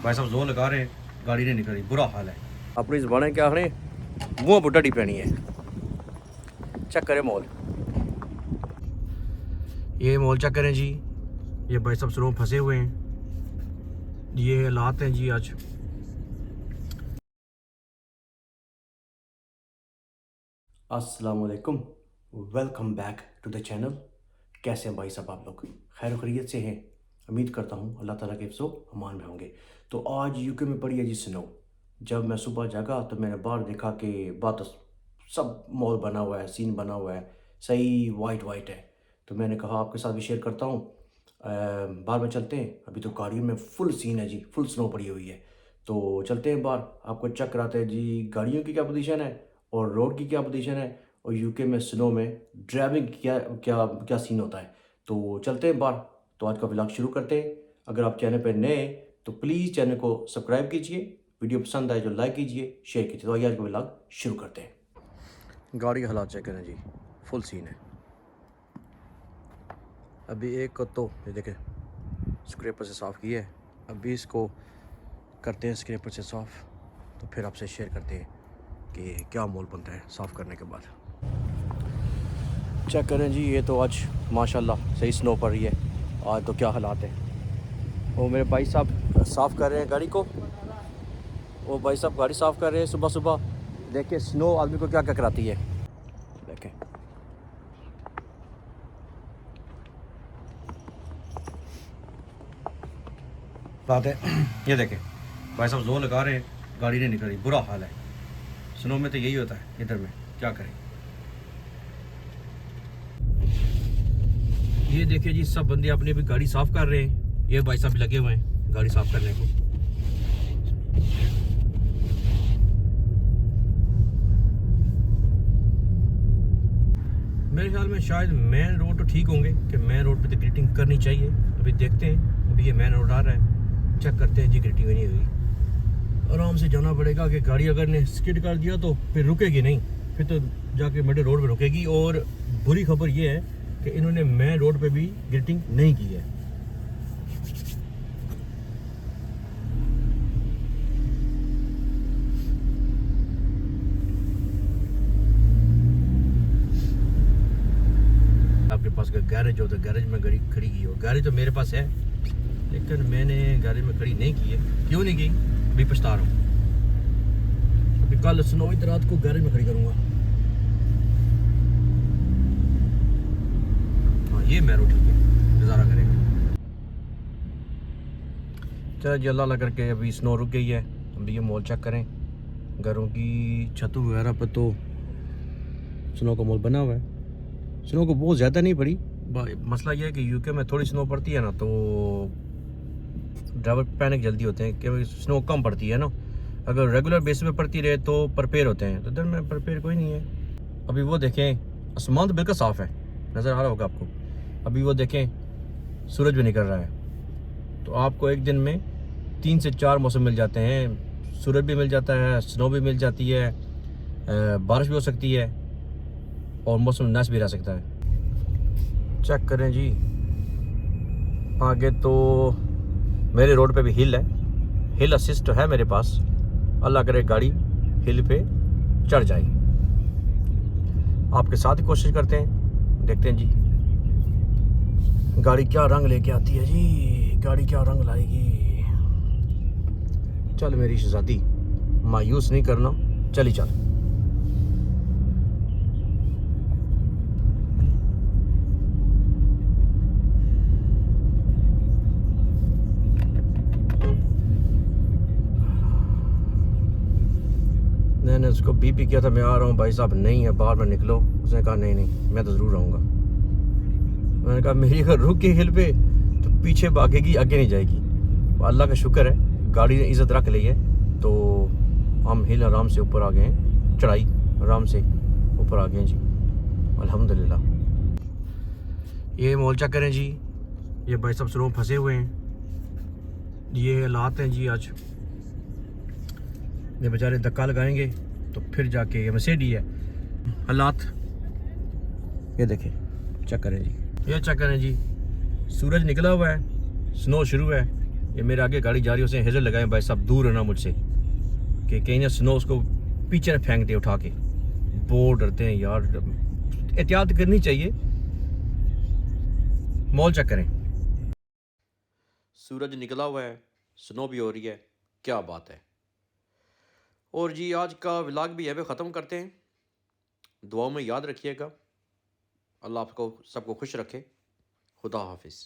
भाई साहब जोर लगा रहे हैं, गाड़ी नहीं निकल रही, बुरा हाल है। अपनी ज़बान क्या आखने मुँह बुढ़ा डी पैनी है। चेक करें मॉल, ये मॉल चेक करें जी। ये भाई साहब स्लो फंसे हुए हैं, ये हालात हैं जी आज। अस्सलाम वालेकुम, welcome back to the channel. कैसे हैं भाई साहब आप लोग? खैर खैरियत से हैं? उम्मीद करता हूँ अल्लाह ताला के हिफ्ज़ो अमान में होंगे। तो आज यूके में पड़ी है जी स्नो। जब मैं सुबह जागा तो मैंने बाहर देखा कि बात सब मॉल बना हुआ है, सीन बना हुआ है, सही वाइट वाइट है। तो मैंने कहा आपके साथ भी शेयर करता हूँ। बाहर में चलते हैं, अभी तो गाड़ियों में फुल सीन है जी, फुल स्नो पड़ी हुई है। तो चलते हैं बाहर, आपको चेक कराते हैं जी गाड़ियों की क्या पोजीशन है और रोड की क्या पोजीशन है, और यूके में स्नो में ड्राइविंग क्या क्या क्या सीन होता है। तो चलते हैं बाहर। तो आज का व्लॉग शुरू करते हैं। अगर आप चैनल पर नए हैं तो प्लीज़ चैनल को सब्सक्राइब कीजिए, वीडियो पसंद आए जो लाइक कीजिए, शेयर कीजिए। तो आइए आज का व्लॉग शुरू करते हैं। गाड़ी के हालात चेक करें जी, फुल सीन है। अभी एक को तो ये देखें स्क्रैपर से साफ़ किया है, अभी इसको करते हैं स्क्रैपर से साफ़, तो फिर आपसे शेयर करते हैं कि क्या मोल बनता है साफ़ करने के बाद। चेक करें जी, ये तो आज माशाल्लाह सही स्नो पड़ रही है। आज तो क्या हालात है। वो मेरे भाई साहब साफ़ कर रहे हैं गाड़ी को, वो भाई साहब गाड़ी साफ़ कर रहे हैं सुबह सुबह। देखिए स्नो आदमी को क्या क्या कराती है, देखें। बात है ये देखें, भाई साहब जोर लगा रहे हैं, गाड़ी नहीं निकल रही, बुरा हाल है। स्नो में तो यही होता है, इधर में क्या करें। ये देखिए जी, सब बंदे अपनी भी गाड़ी साफ़ कर रहे हैं। ये भाई साहब लगे हुए हैं गाड़ी साफ़ करने को। मेरे ख्याल में शायद मेन रोड तो ठीक होंगे कि मेन रोड पे तो ग्रीटिंग करनी चाहिए। अभी देखते हैं, अभी ये मेन रोड आ रहा है, चेक करते हैं जी ग्रीटिंग नहीं हुई। आराम से जाना पड़ेगा कि गाड़ी अगर ने स्किड कर दिया तो फिर रुकेगी नहीं, फिर तो जाके मिडिल रोड पे रुकेगी। और बुरी खबर ये है कि इन्होंने मेन रोड पे भी ग्रीटिंग नहीं की है। आपके पास का गैरेज हो तो गैरेज में गाड़ी खड़ी की हो। गाड़ी तो मेरे पास है लेकिन मैंने गाड़ी में खड़ी नहीं की है। क्यों नहीं की, अभी पछता रहा हूँ। अभी कल स्नो इतनी रात को गैरेज में खड़ी करूँगा। हाँ ये मैरो ठीक है, गुजारा करेंगे। चलो जी, अल्लाह करके अभी स्नो रुक गई है। अभी ये मॉल चेक करें, घरों की छतों वगैरह पर तो स्नो का मॉल बना हुआ है। स्नो को बहुत ज़्यादा नहीं पड़ी। मसला ये है कि यूके में थोड़ी स्नो पड़ती है ना तो ड्राइवर पैनिक जल्दी होते हैं कि स्नो कम पड़ती है ना। अगर रेगुलर बेसिस पे पड़ती रहे तो प्रिपेयर होते हैं, तो इधर में प्रिपेयर कोई नहीं है। अभी वो देखें आसमान तो बिल्कुल साफ़ है, नज़र आ रहा होगा आपको। अभी वो देखें सूरज भी निकल रहा है। तो आपको एक दिन में 3 से 4 मौसम मिल जाते हैं। सूरज भी मिल जाता है, स्नो भी मिल जाती है, बारिश भी हो सकती है और मौसम नाश भी रह सकता है। चेक करें जी, आगे तो मेरे रोड पे भी हिल है, हिल असिस्ट है मेरे पास। अल्लाह करे गाड़ी हिल पे चढ़ जाए। आपके साथ ही कोशिश करते हैं, देखते हैं जी गाड़ी क्या रंग लेके आती है जी, गाड़ी क्या रंग लाएगी। चल मेरी शहजादी, मायूस नहीं करना, चली चल। मैंने उसको बीपी किया था मैं आ रहा हूँ, भाई साहब नहीं है बाहर में निकलो। उसने कहा नहीं नहीं मैं तो ज़रूर रहूँगा। मैंने कहा मेरी अगर रुक गई हिल पे तो पीछे भागेगी, आगे नहीं जाएगी। अल्लाह का शुक्र है गाड़ी ने इज़्ज़त रख ली है, तो हम हिल आराम से ऊपर आ गए हैं, चढ़ाई आराम से ऊपर आ गए हैं जी, अल्हम्दुलिल्लाह। ये मॉल चेक करें जी, ये भाई साहब स्लो फंसे हुए हैं, ये हालात हैं जी आज। ये बेचारे धक्का लगाएंगे तो फिर जाके, ये मर्सिडीज है हालात। ये देखें, चेक करें जी, ये चेक करें जी, सूरज निकला हुआ है, स्नो शुरू है, ये मेरे आगे गाड़ी जा रही है, उसे हेजर लगाए भाई साहब, दूर रहना मुझसे, कि कहीं ना स्नो उसको पीछे न फेंक दे उठा के। बहुत डरते हैं यार, एहतियात करनी चाहिए। मॉल चेक करें, सूरज निकला हुआ है, स्नो भी हो रही है, क्या बात है। और जी आज का व्लॉग भी यहाँ पे ख़त्म करते हैं। दुआओं में याद रखिएगा। अल्लाह आपको सबको खुश रखे। खुदा हाफिज़।